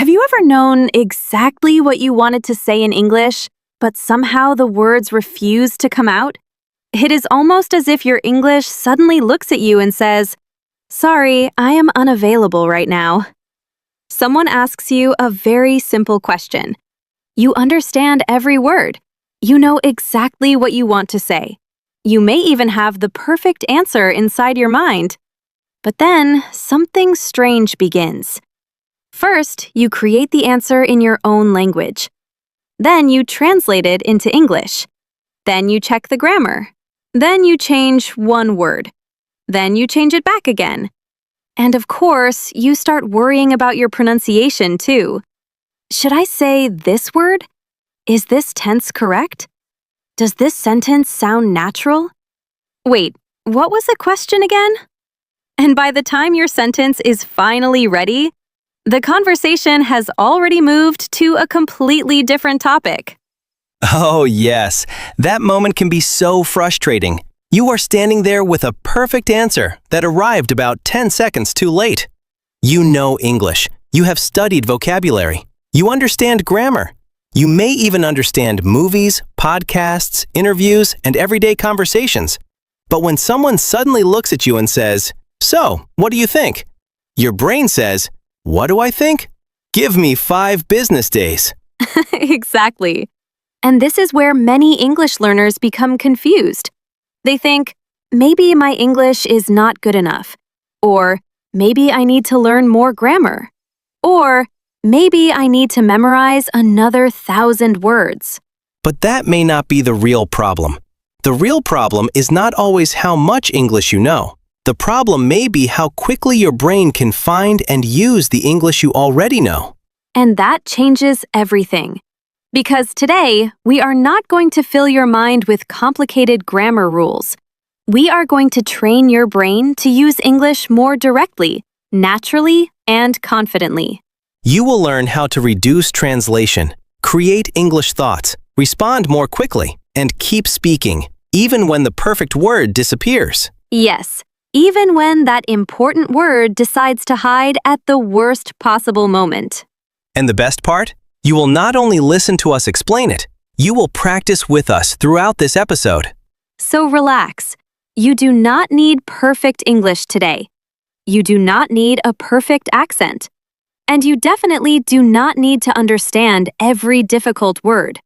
Have you ever known exactly what you wanted to say in English, but somehow the words refuse to come out? It is almost as if your English suddenly looks at you and says, "Sorry, I am unavailable right now." Someone asks you a very simple question. You understand every word. You know exactly what you want to say. You may even have the perfect answer inside your mind. But then, something strange begins. First, you create the answer in your own language. Then you translate it into English. Then you check the grammar. Then you change one word. Then you change it back again. And of course, you start worrying about your pronunciation too. Should I say this word? Is this tense correct? Does this sentence sound natural? Wait, what was the question again? And by the time your sentence is finally ready, the conversation has already moved to a completely different topic. Oh, yes. That moment can be so frustrating. You are standing there with a perfect answer that arrived about 10 seconds too late. You know English. You have studied vocabulary. You understand grammar. You may even understand movies, podcasts, interviews, and everyday conversations. But when someone suddenly looks at you and says, "So, what do you think?" Your brain says, "What do I think? Give me 5 business days." Exactly. And this is where many English learners become confused. They think, maybe my English is not good enough. Or, maybe I need to learn more grammar. Or, maybe I need to memorize another 1,000 words. But that may not be the real problem. The real problem is not always how much English you know. The problem may be how quickly your brain can find and use the English you already know. And that changes everything. Because today, we are not going to fill your mind with complicated grammar rules. We are going to train your brain to use English more directly, naturally, and confidently. You will learn how to reduce translation, create English thoughts, respond more quickly, and keep speaking, even when the perfect word disappears. Yes, even when that important word decides to hide at the worst possible moment. And the best part? You will not only listen to us explain it, you will practice with us throughout this episode. So relax. You do not need perfect English today. You do not need a perfect accent. And you definitely do not need to understand every difficult word.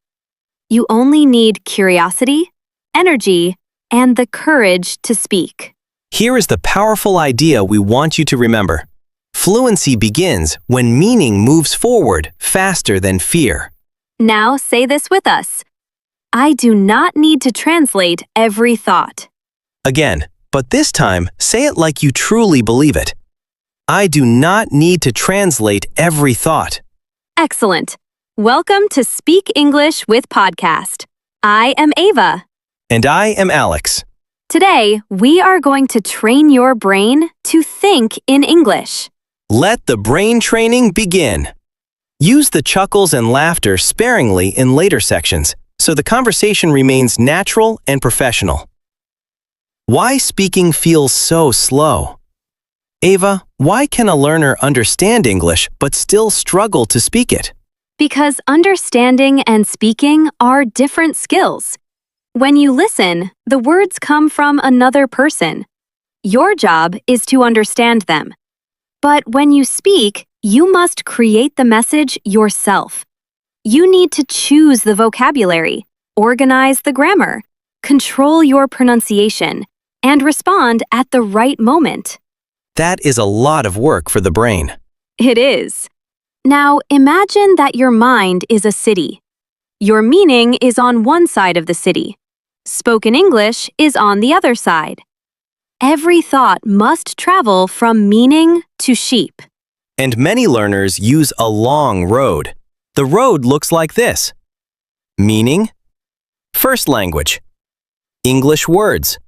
You only need curiosity, energy, and the courage to speak. Here is the powerful idea we want you to remember. Fluency begins when meaning moves forward faster than fear. Now say this with us. I do not need to translate every thought. Again, but this time, say it like you truly believe it. I do not need to translate every thought. Excellent. Welcome to Speak English with Podcast. I am Ava. And I am Alex. Today, we are going to train your brain to think in English. Let the brain training begin. Use the chuckles and laughter sparingly in later sections, so the conversation remains natural and professional. Why speaking feels so slow? Ava, why can a learner understand English but still struggle to speak it? Because understanding and speaking are different skills. When you listen, the words come from another person. Your job is to understand them. But when you speak, you must create the message yourself. You need to choose the vocabulary, organize the grammar, control your pronunciation, and respond at the right moment. That is a lot of work for the brain. It is. Now imagine that your mind is a city. Your meaning is on one side of the city. Spoken English is on the other side. Every thought must travel from meaning to sheep. And many learners use a long road. The road looks like this. Meaning, first language, English words,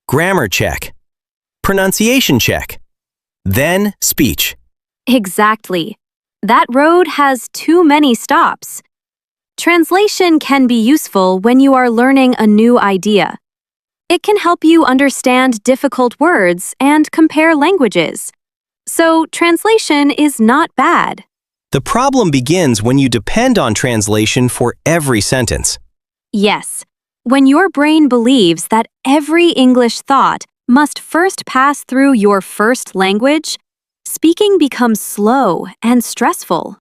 grammar check, pronunciation check, then speech. Exactly. That road has too many stops. Translation can be useful when you are learning a new idea. It can help you understand difficult words and compare languages. So translation is not bad. The problem begins when you depend on translation for every sentence. Yes, when your brain believes that every English thought must first pass through your first language, speaking becomes slow and stressful.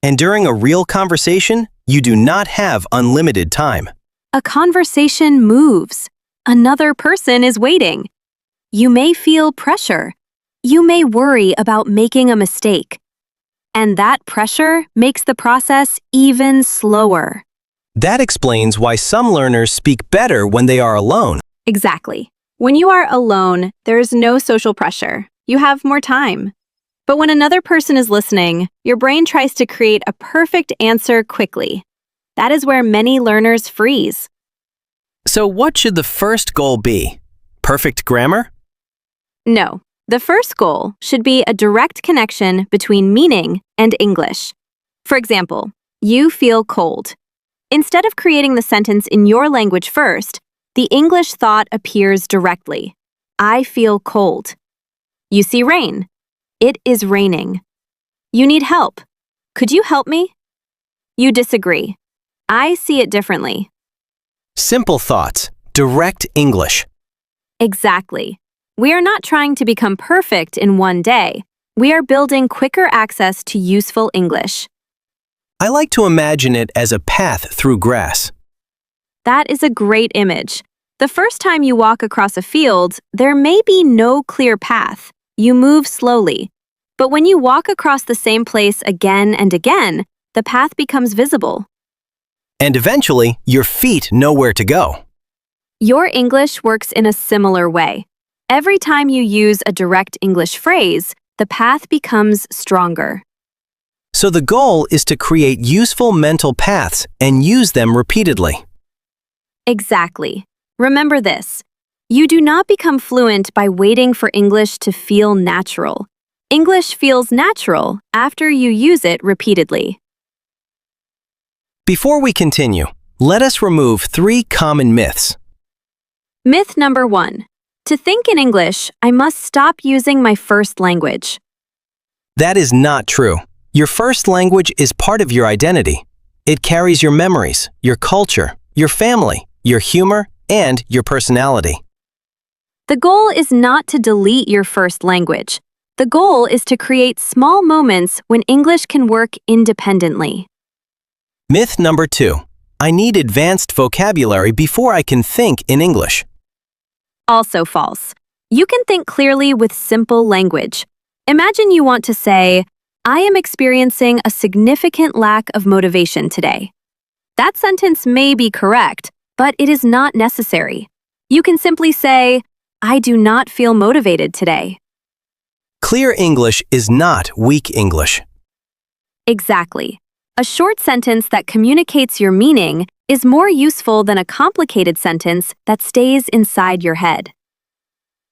And during a real conversation, you do not have unlimited time. A conversation moves. Another person is waiting. You may feel pressure. You may worry about making a mistake. And that pressure makes the process even slower. That explains why some learners speak better when they are alone. Exactly. When you are alone, there is no social pressure. You have more time. But when another person is listening, your brain tries to create a perfect answer quickly. That is where many learners freeze. So what should the first goal be? Perfect grammar? No, the first goal should be a direct connection between meaning and English. For example, you feel cold. Instead of creating the sentence in your language first, the English thought appears directly. I feel cold. You see rain. It is raining. You need help. Could you help me? You disagree. I see it differently. Simple thoughts. Direct English. Exactly. We are not trying to become perfect in one day. We are building quicker access to useful English. I like to imagine it as a path through grass. That is a great image. The first time you walk across a field, there may be no clear path. You move slowly. But when you walk across the same place again and again, the path becomes visible. And eventually, your feet know where to go. Your English works in a similar way. Every time you use a direct English phrase, the path becomes stronger. So the goal is to create useful mental paths and use them repeatedly. Exactly. Remember this. You do not become fluent by waiting for English to feel natural. English feels natural after you use it repeatedly. Before we continue, let us remove 3 common myths. Myth number 1. To think in English, I must stop using my first language. That is not true. Your first language is part of your identity. It carries your memories, your culture, your family, your humor, and your personality. The goal is not to delete your first language. The goal is to create small moments when English can work independently. Myth number 2. I need advanced vocabulary before I can think in English. Also false. You can think clearly with simple language. Imagine you want to say, I am experiencing a significant lack of motivation today. That sentence may be correct, but it is not necessary. You can simply say, I do not feel motivated today. Clear English is not weak English. Exactly. A short sentence that communicates your meaning is more useful than a complicated sentence that stays inside your head.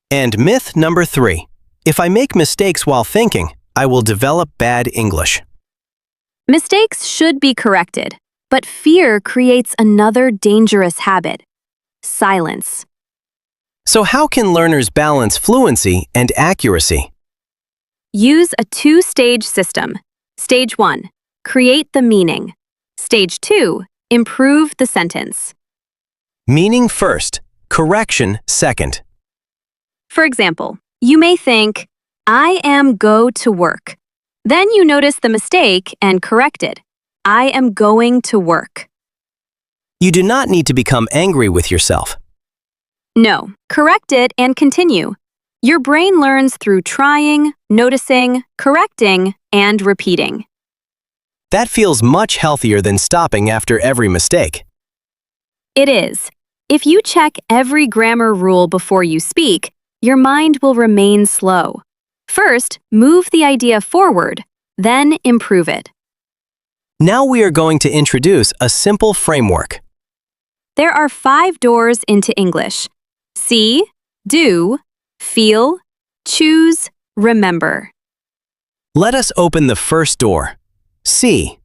And myth number 3. If I make mistakes while thinking, I will develop bad English. Mistakes should be corrected, but fear creates another dangerous habit: silence. So how can learners balance fluency and accuracy? Use a 2-stage system. Stage 1, create the meaning. Stage 2, improve the sentence. Meaning first, correction second. For example, you may think, I am go to work. Then you notice the mistake and correct it. I am going to work. You do not need to become angry with yourself. No, correct it and continue. Your brain learns through trying, noticing, correcting, and repeating. That feels much healthier than stopping after every mistake. It is. If you check every grammar rule before you speak, your mind will remain slow. First, move the idea forward, then improve it. Now we are going to introduce a simple framework. There are 5 doors into English: see, do, feel, choose, remember. Let us open the first door. See.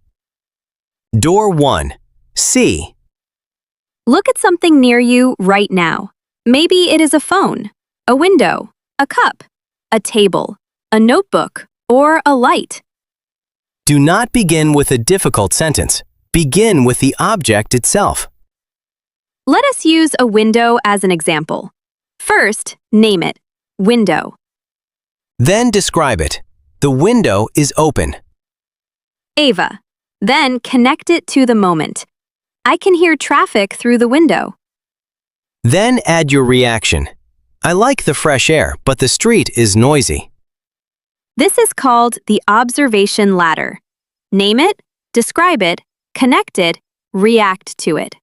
Door 1. See. Look at something near you right now. Maybe it is a phone, a window, a cup, a table, a notebook, or a light. Do not begin with a difficult sentence. Begin with the object itself. Let us use a window as an example. First, name it. Window. Then describe it. The window is open. Ava. Then connect it to the moment. I can hear traffic through the window. Then add your reaction. I like the fresh air, but the street is noisy. This is called the observation ladder. Name it, describe it, connect it, react to it.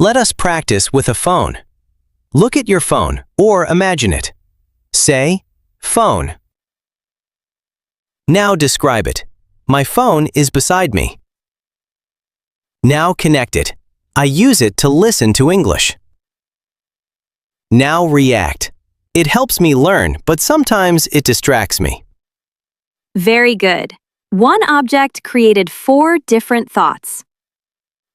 Let us practice with a phone. Look at your phone or imagine it. Say, phone. Now describe it. My phone is beside me. Now connect it. I use it to listen to English. Now react. It helps me learn, but sometimes it distracts me. Very good. One object created 4 different thoughts.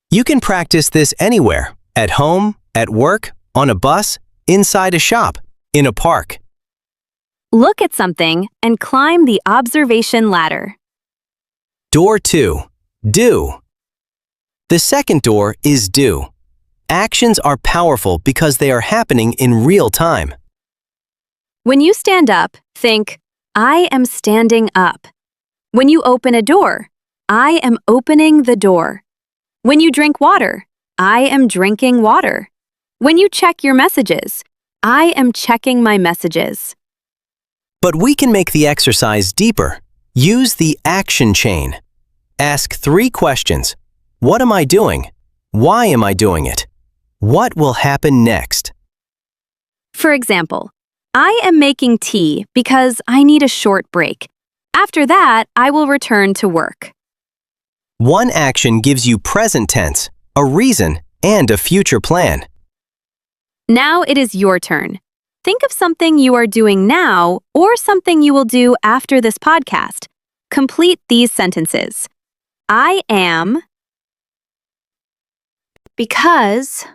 You can practice this anywhere, at home, at work, on a bus, inside a shop, in a park. Look at something and climb the observation ladder. Door 2. Do. The second door is do. Actions are powerful because they are happening in real time. When you stand up, think, I am standing up. When you open a door, I am opening the door. When you drink water, I am drinking water. When you check your messages, I am checking my messages. But we can make the exercise deeper. Use the action chain. Ask 3 questions. What am I doing? Why am I doing it? What will happen next? For example, I am making tea because I need a short break. After that, I will return to work. One action gives you present tense, a reason, and a future plan. Now it is your turn. Think of something you are doing now or something you will do after this podcast. Complete these sentences. I am because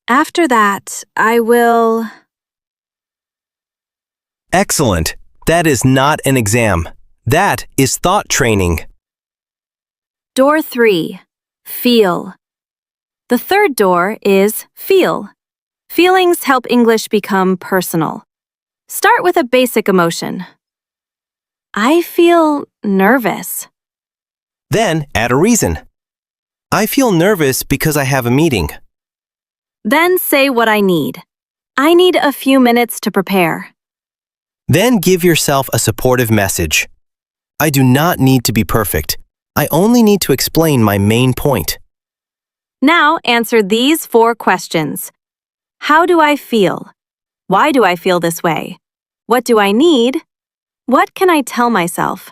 after that, I will. Excellent. That is not an exam. That is thought training. Door 3. Feel. The third door is feel. Feelings help English become personal. Start with a basic emotion. I feel nervous. Then add a reason. I feel nervous because I have a meeting. Then say what I need. I need a few minutes to prepare. Then give yourself a supportive message. I do not need to be perfect. I only need to explain my main point. Now answer these 4 questions. How do I feel? Why do I feel this way? What do I need? What can I tell myself?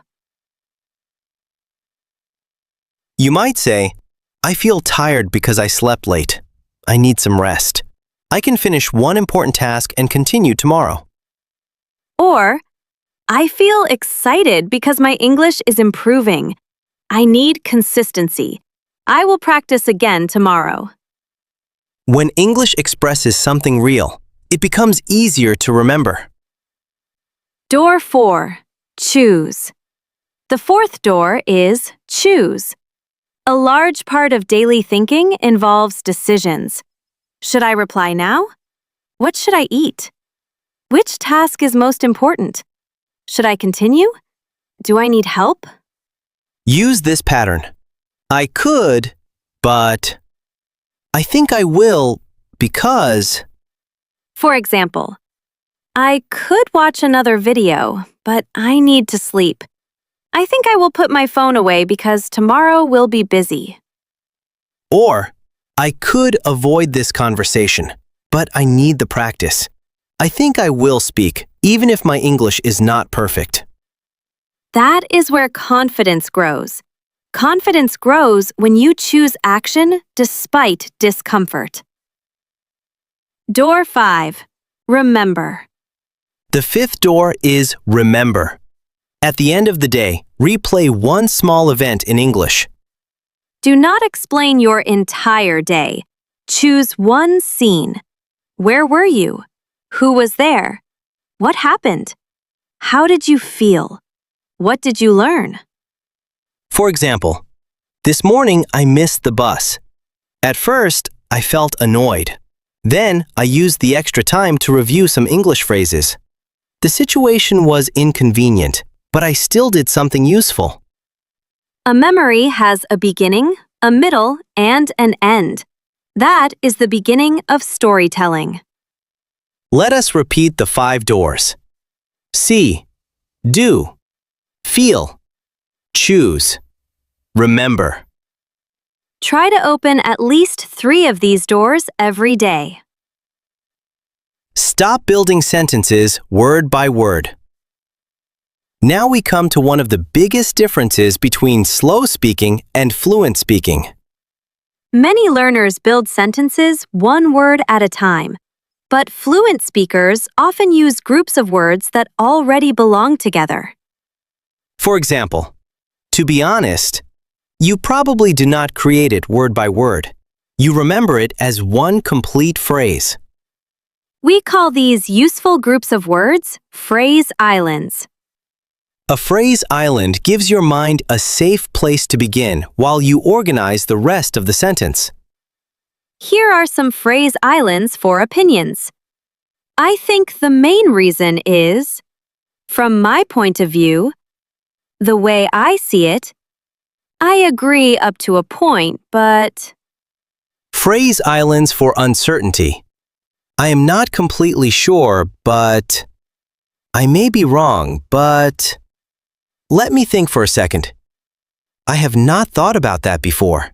You might say, I feel tired because I slept late. I need some rest. I can finish one important task and continue tomorrow. Or, I feel excited because my English is improving. I need consistency. I will practice again tomorrow. When English expresses something real, it becomes easier to remember. Door 4. Choose. The 4th door is choose. A large part of daily thinking involves decisions. Should I reply now? What should I eat? Which task is most important? Should I continue? Do I need help? Use this pattern. I could, but I think I will because. For example, I could watch another video, but I need to sleep. I think I will put my phone away because tomorrow will be busy. Or, I could avoid this conversation, but I need the practice. I think I will speak, even if my English is not perfect. That is where confidence grows. Confidence grows when you choose action despite discomfort. Door 5. Remember. The 5th door is remember. At the end of the day, replay one small event in English. Do not explain your entire day. Choose one scene. Where were you? Who was there? What happened? How did you feel? What did you learn? For example, this morning I missed the bus. At first, I felt annoyed. Then, I used the extra time to review some English phrases. The situation was inconvenient, but I still did something useful. A memory has a beginning, a middle, and an end. That is the beginning of storytelling. Let us repeat the 5 doors. See, do, feel, choose, remember. Try to open at least 3 of these doors every day. Stop building sentences word by word. Now we come to one of the biggest differences between slow speaking and fluent speaking. Many learners build sentences one word at a time, but fluent speakers often use groups of words that already belong together. For example, to be honest, you probably do not create it word by word. You remember it as one complete phrase. We call these useful groups of words phrase islands. A phrase island gives your mind a safe place to begin while you organize the rest of the sentence. Here are some phrase islands for opinions. I think the main reason is, from my point of view, the way I see it, I agree up to a point, but... Phrase islands for uncertainty. I am not completely sure, but... I may be wrong, but... Let me think for a second. I have not thought about that before.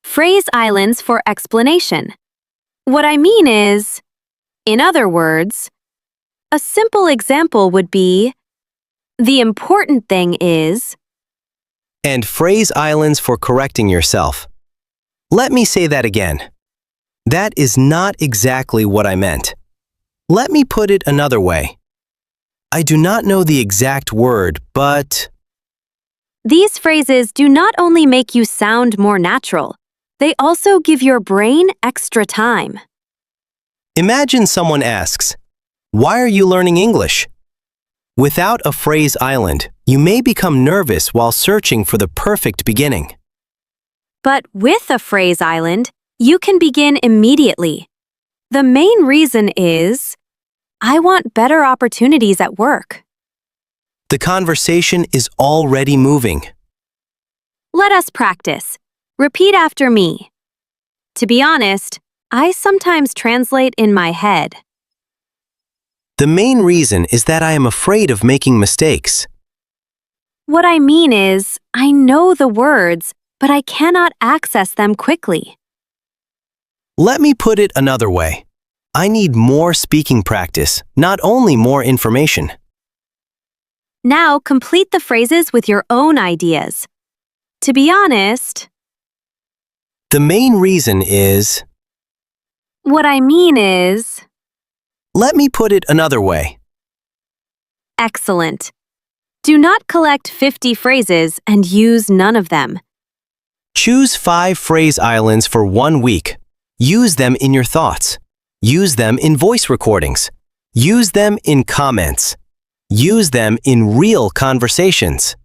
Phrase islands for explanation. What I mean is, in other words, a simple example would be, the important thing is... And phrase islands for correcting yourself. Let me say that again. That is not exactly what I meant. Let me put it another way. I do not know the exact word, but... These phrases do not only make you sound more natural, they also give your brain extra time. Imagine someone asks, "Why are you learning English?" Without a phrase island, you may become nervous while searching for the perfect beginning. But with a phrase island, you can begin immediately. The main reason is, I want better opportunities at work. The conversation is already moving. Let us practice. Repeat after me. To be honest, I sometimes translate in my head. The main reason is that I am afraid of making mistakes. What I mean is, I know the words, but I cannot access them quickly. Let me put it another way. I need more speaking practice, not only more information. Now complete the phrases with your own ideas. To be honest, The main reason is... what I mean is... Let me put it another way. Excellent. Do not collect 50 phrases and use none of them. Choose 5 phrase islands for 1 week. Use them in your thoughts. Use them in voice recordings. Use them in comments. Use them in real conversations.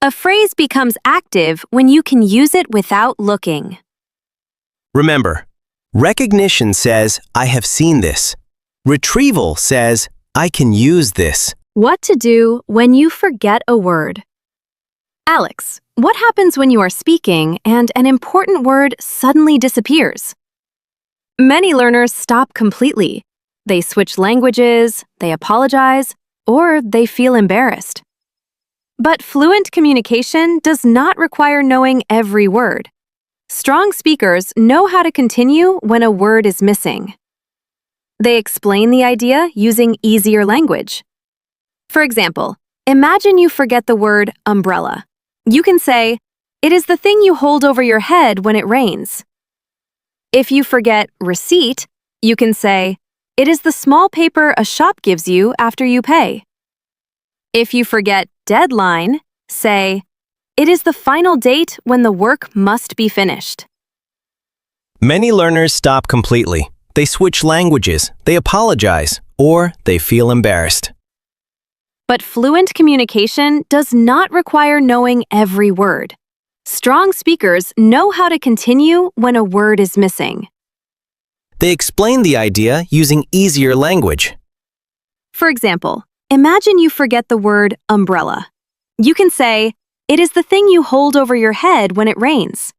A phrase becomes active when you can use it without looking. Remember, recognition says, "I have seen this." Retrieval says, "I can use this." What to do when you forget a word. Alex, what happens when you are speaking and an important word suddenly disappears? Many learners stop completely. They switch languages, they apologize, or they feel embarrassed. But fluent communication does not require knowing every word. Strong speakers know how to continue when a word is missing. They explain the idea using easier language. For example, imagine you forget the word umbrella. You can say, "It is the thing you hold over your head when it rains." If you forget receipt, you can say, "It is the small paper a shop gives you after you pay." If you forget deadline, say, "It is the final date when the work must be finished." Many learners stop completely. They switch languages, they apologize, or they feel embarrassed. But fluent communication does not require knowing every word. Strong speakers know how to continue when a word is missing. They explain the idea using easier language. For example, imagine you forget the word umbrella. You can say, "It is the thing you hold over your head when it rains."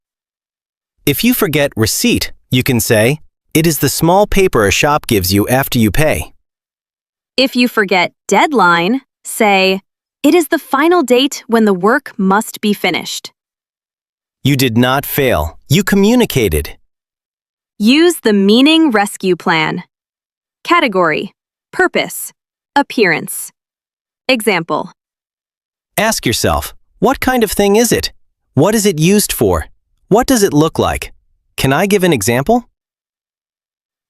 If you forget receipt, you can say, "It is the small paper a shop gives you after you pay." If you forget deadline, say, "It is the final date when the work must be finished." You did not fail. You communicated. Use the meaning rescue plan. Category, purpose, appearance. Example, Ask yourself, what kind of thing is it? What is it used for? What does it look like? Can I give an example?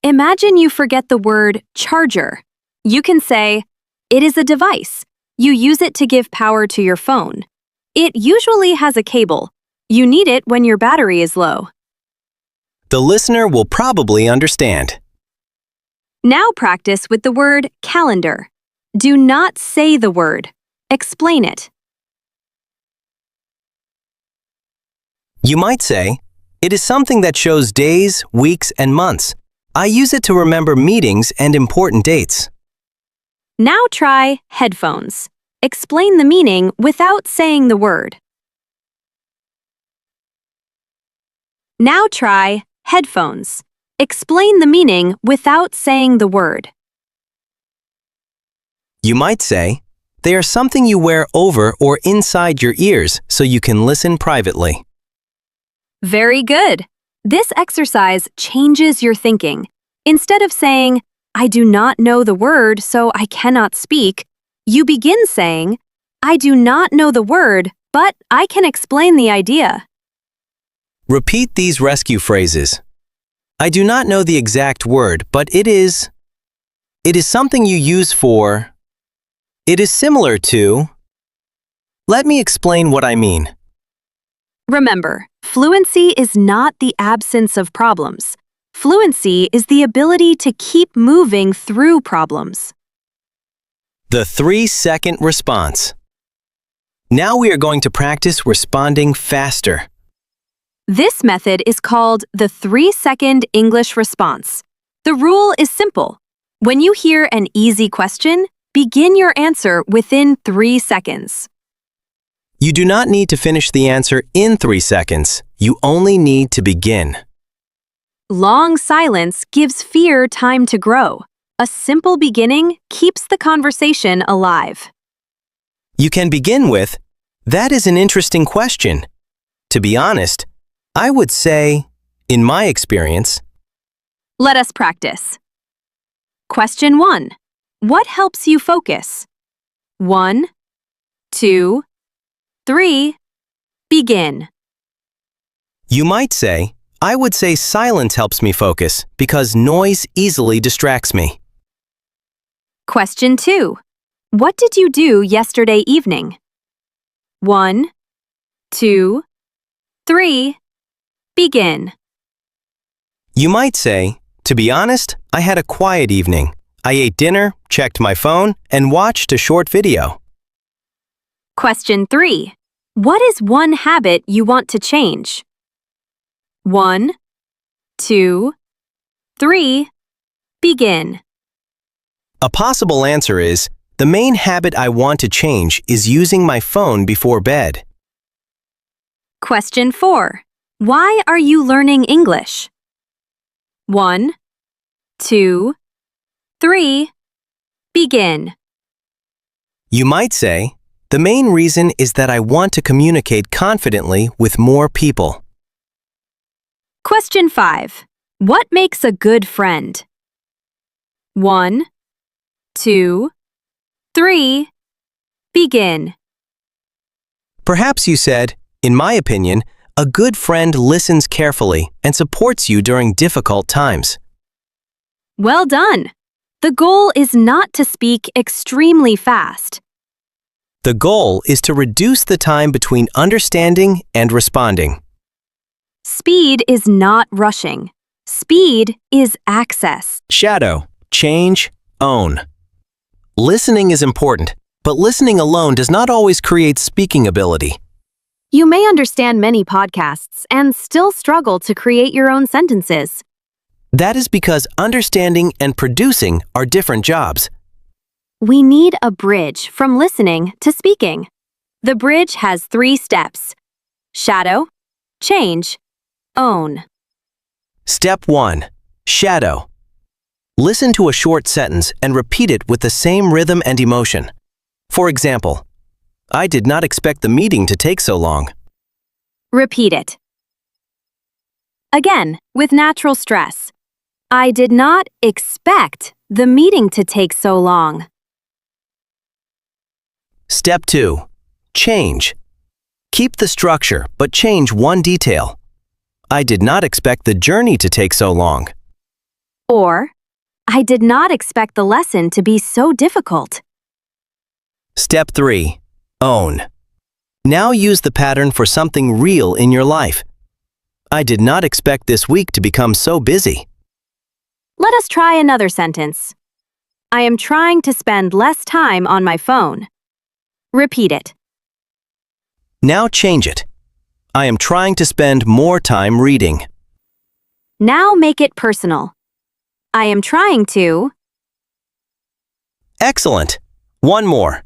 imagine you forget the word charger. You can say, "It is a device. You use it to give power to your phone. It usually has a cable. You need it when your battery is low." The listener will probably understand. Now practice with the word calendar. Do not say the word. Explain it. You might say, "It is something that shows days, weeks, and months. I use it to remember meetings and important dates." Now try headphones. Explain the meaning without saying the word. Now try headphones. Explain the meaning without saying the word. You might say, "They are something you wear over or inside your ears so you can listen privately." Very good. This exercise changes your thinking. Instead of saying, "I do not know the word, so I cannot speak," you begin saying, "I do not know the word, but I can explain the idea." Repeat these rescue phrases. I do not know the exact word, but it is something you use for. It is similar to. Let me explain what I mean. Remember, fluency is not the absence of problems. Fluency is the ability to keep moving through problems. The 3-second response. Now we are going to practice responding faster. This method is called the 3-second English response. The rule is simple. When you hear an easy question, begin your answer within 3 seconds. You do not need to finish the answer in 3 seconds. You only need to begin. Long silence gives fear time to grow. A simple beginning keeps the conversation alive. You can begin with, "That is an interesting question." To be honest, I would say, in my experience. Let us practice. Question 1. What helps you focus? 1, 2, 3. Begin. You might say, I would say silence helps me focus because noise easily distracts me. Question 2. What did you do yesterday evening? 1, 2, 3. Begin. You might say, to be honest, I had a quiet evening. I ate dinner, checked my phone, and watched a short video. Question 3. What is one habit you want to change? 1, 2, 3. Begin. A possible answer is, the main habit I want to change is using my phone before bed. Question 4. Why are you learning English? 1, 2, 3. Begin. You might say, the main reason is that I want to communicate confidently with more people. Question 5. What makes a good friend? 1, 2, 3. Begin. Perhaps you said, in my opinion, a good friend listens carefully and supports you during difficult times. Well done. The goal is not to speak extremely fast. The goal is to reduce the time between understanding and responding. Speed is not rushing. Speed is access. Shadow, change, own. Listening is important, but listening alone does not always create speaking ability. You may understand many podcasts and still struggle to create your own sentences. That is because understanding and producing are different jobs. We need a bridge from listening to speaking. The bridge has 3 steps: shadow, change, own. Step 1. Shadow. Listen to a short sentence and repeat it with the same rhythm and emotion. For example, I did not expect the meeting to take so long. Repeat it. Again, with natural stress. I did not expect the meeting to take so long. Step 2. Change. Keep the structure, but change one detail. I did not expect the journey to take so long. Or, I did not expect the lesson to be so difficult. Step 3. Own. Now use the pattern for something real in your life. I did not expect this week to become so busy. Let us try another sentence. I am trying to spend less time on my phone. Repeat it. Now change it. I am trying to spend more time reading. Now make it personal. I am trying to. Excellent. One more.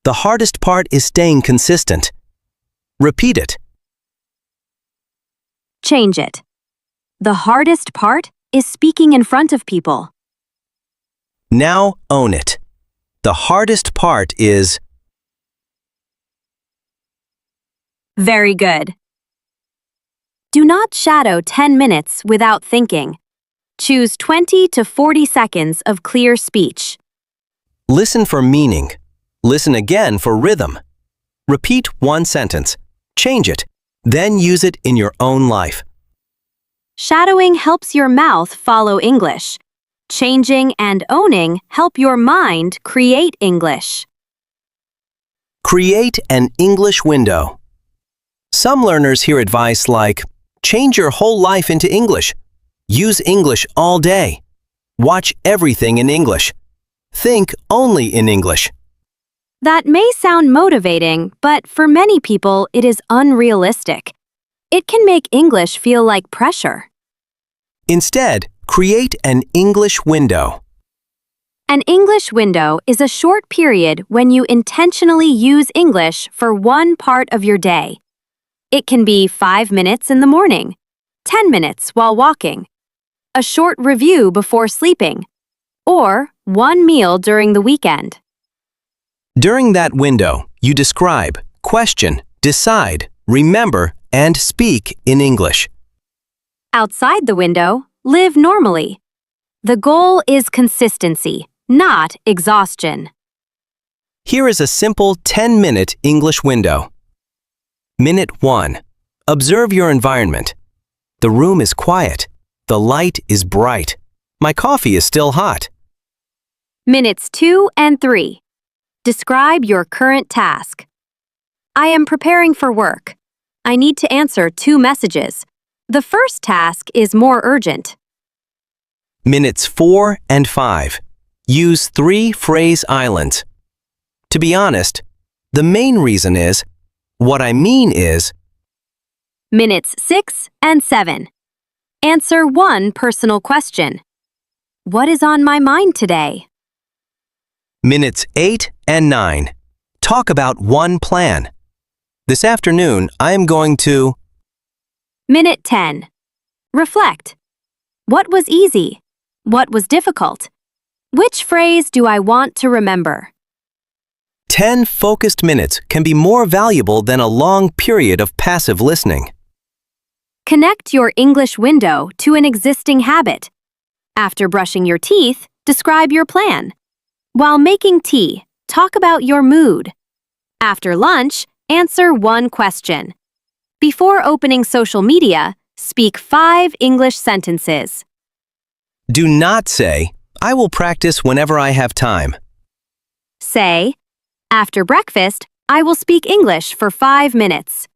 The hardest part is staying consistent. Repeat it. Change it. The hardest part is speaking in front of people. Now own it. The hardest part is. Very good. Do not shadow 10 minutes without thinking. Choose 20 to 40 seconds of clear speech. Listen for meaning. Listen again for rhythm. Repeat one sentence. Change it. Then use it in your own life. Shadowing helps your mouth follow English. Changing and owning help your mind create English. Create an English window. Some learners hear advice like, change your whole life into English. Use English all day. Watch everything in English. Think only in English. That may sound motivating, but for many people it is unrealistic. It can make English feel like pressure. Instead, create an English window. An English window is a short period when you intentionally use English for one part of your day. It can be 5 minutes in the morning, 10 minutes while walking, a short review before sleeping, or one meal during the weekend. During that window, you describe, question, decide, remember, and speak in English. Outside the window, live normally. The goal is consistency, not exhaustion. Here is a simple 10-minute English window. Minute 1. Observe your environment. The room is quiet. The light is bright. My coffee is still hot. Minutes 2 and 3. Describe your current task. I am preparing for work. I need to answer 2 messages. The first task is more urgent. Minutes 4 and 5. Use 3 phrase islands. To be honest, the main reason is, what I mean is. Minutes 6 and 7. Answer 1 personal question. What is on my mind today? Minutes 8 and 9. Talk about one plan. This afternoon, I am going to. Minute 10. Reflect. What was easy? What was difficult? Which phrase do I want to remember? 10 focused minutes can be more valuable than a long period of passive listening. Connect your English window to an existing habit. After brushing your teeth, describe your plan. While making tea, talk about your mood. After lunch, answer 1 question. Before opening social media, speak 5 English sentences. Do not say, I will practice whenever I have time. Say, after breakfast, I will speak English for 5 minutes.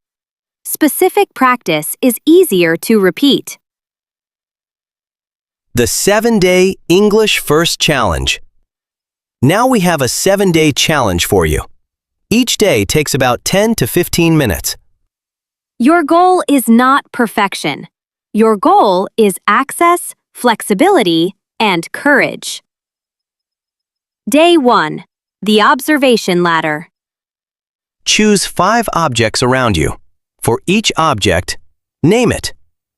Specific practice is easier to repeat. The 7-Day English First Challenge. Now we have a 7-day challenge for you. Each day takes about 10 to 15 minutes. Your goal is not perfection. Your goal is access, flexibility, and courage. Day 1. The observation ladder. Choose 5 objects around you. For each object, name it,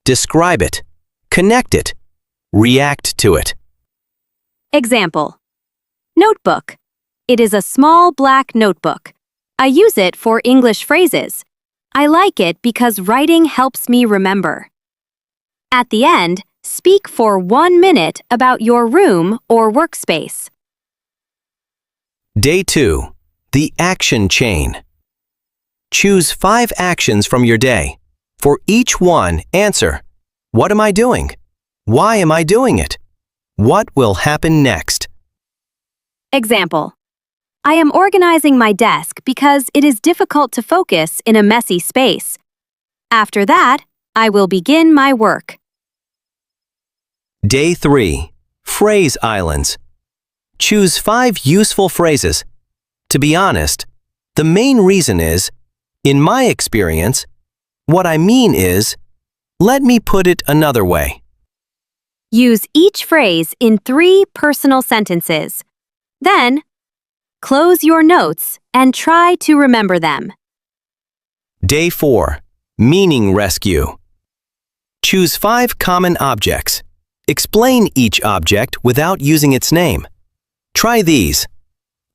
describe it, connect it, react to it. Example. Notebook. It is a small black notebook. I use it for English phrases. I like it because writing helps me remember. At the end, speak for 1 minute about your room or workspace. Day 2. The action chain. Choose 5 actions from your day. For each one, answer, what am I doing? Why am I doing it? What will happen next? Example. I am organizing my desk because it is difficult to focus in a messy space. After that, I will begin my work. Day 3. Phrase islands. Choose 5 useful phrases. To be honest, the main reason is, in my experience, what I mean is, let me put it another way. Use each phrase in 3 personal sentences. Then, close your notes and try to remember them. Day 4. Meaning rescue. Choose 5 common objects. Explain each object without using its name. Try these: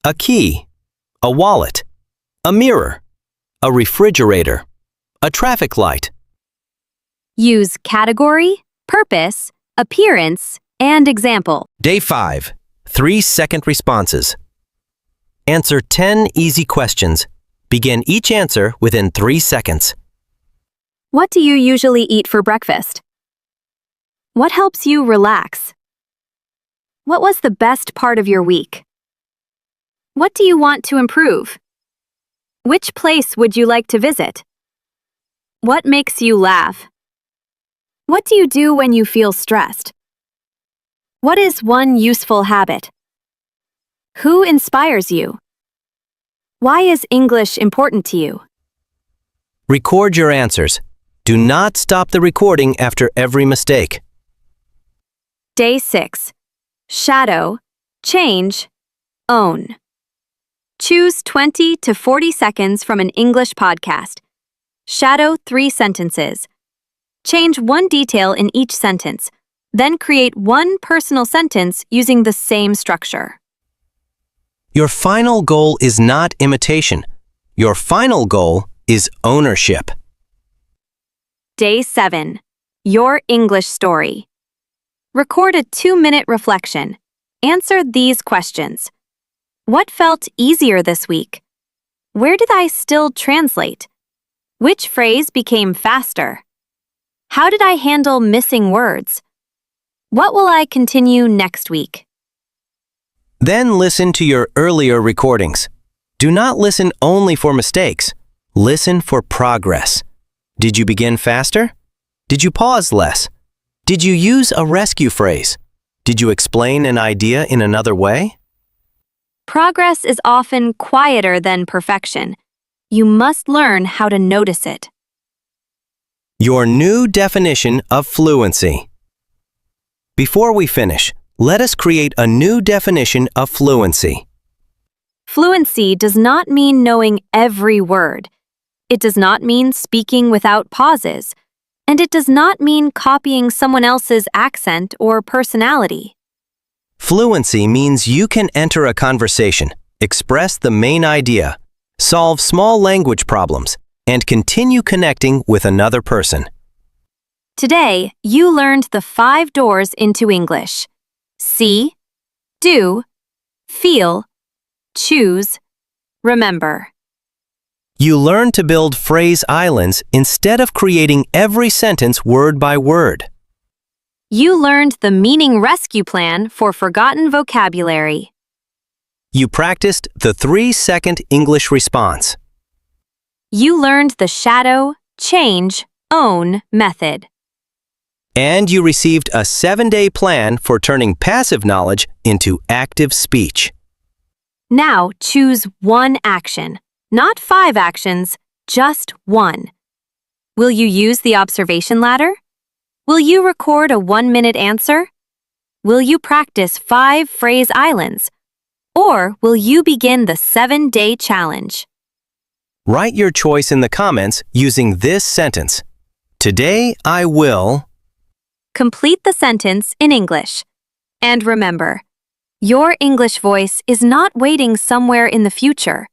a key, a wallet, a mirror, a refrigerator, a traffic light. Use category, purpose, appearance, and example. Day 5. 3-second responses. Answer 10 easy questions. Begin each answer within 3 seconds. What do you usually eat for breakfast? What helps you relax? What was the best part of your week? What do you want to improve? Which place would you like to visit? What makes you laugh? What do you do when you feel stressed? What is one useful habit? Who inspires you? Why is English important to you? Record your answers. Do not stop the recording after every mistake. Day 6. Shadow, change, own. Choose 20 to 40 seconds from an English podcast. Shadow 3 sentences. Change 1 detail in each sentence. Then create 1 personal sentence using the same structure. Your final goal is not imitation. Your final goal is ownership. Day 7. Your English story. Record a 2-minute reflection. Answer these questions. What felt easier this week? Where did I still translate? Which phrase became faster? How did I handle missing words? What will I continue next week? Then listen to your earlier recordings. Do not listen only for mistakes. Listen for progress. Did you begin faster? Did you pause less? Did you use a rescue phrase? Did you explain an idea in another way? Progress is often quieter than perfection. You must learn how to notice it. Your new definition of fluency. Before we finish, let us create a new definition of fluency. Fluency does not mean knowing every word. It does not mean speaking without pauses. And it does not mean copying someone else's accent or personality. Fluency means you can enter a conversation, express the main idea, solve small language problems, and continue connecting with another person. Today, you learned the 5 doors into English. See, do, feel, choose, remember. You learned to build phrase islands instead of creating every sentence word by word. You learned the meaning rescue plan for forgotten vocabulary. You practiced the 3-second English response. You learned the shadow, change, own method. And you received a 7-day plan for turning passive knowledge into active speech. Now choose one action, not 5 actions, just one. Will you use the observation ladder? Will you record a 1-minute answer? Will you practice 5 phrase islands? Or will you begin the 7-day challenge? Write your choice in the comments using this sentence. Today I will... Complete the sentence in English. And remember, your English voice is not waiting somewhere in the future.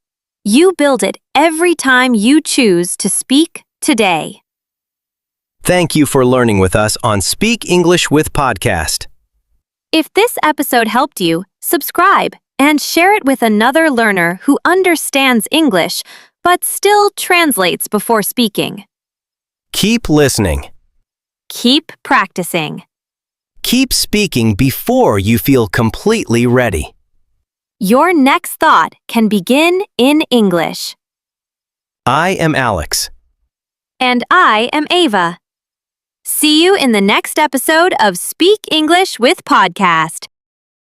You build it every time you choose to speak today. Thank you for learning with us on Speak English with Podcast. If this episode helped you, subscribe and share it with another learner who understands English but still translates before speaking. Keep listening. Keep practicing. Keep speaking before you feel completely ready. Your next thought can begin in English. I am Alex. And I am Ava. See you in the next episode of Speak English with Podcast.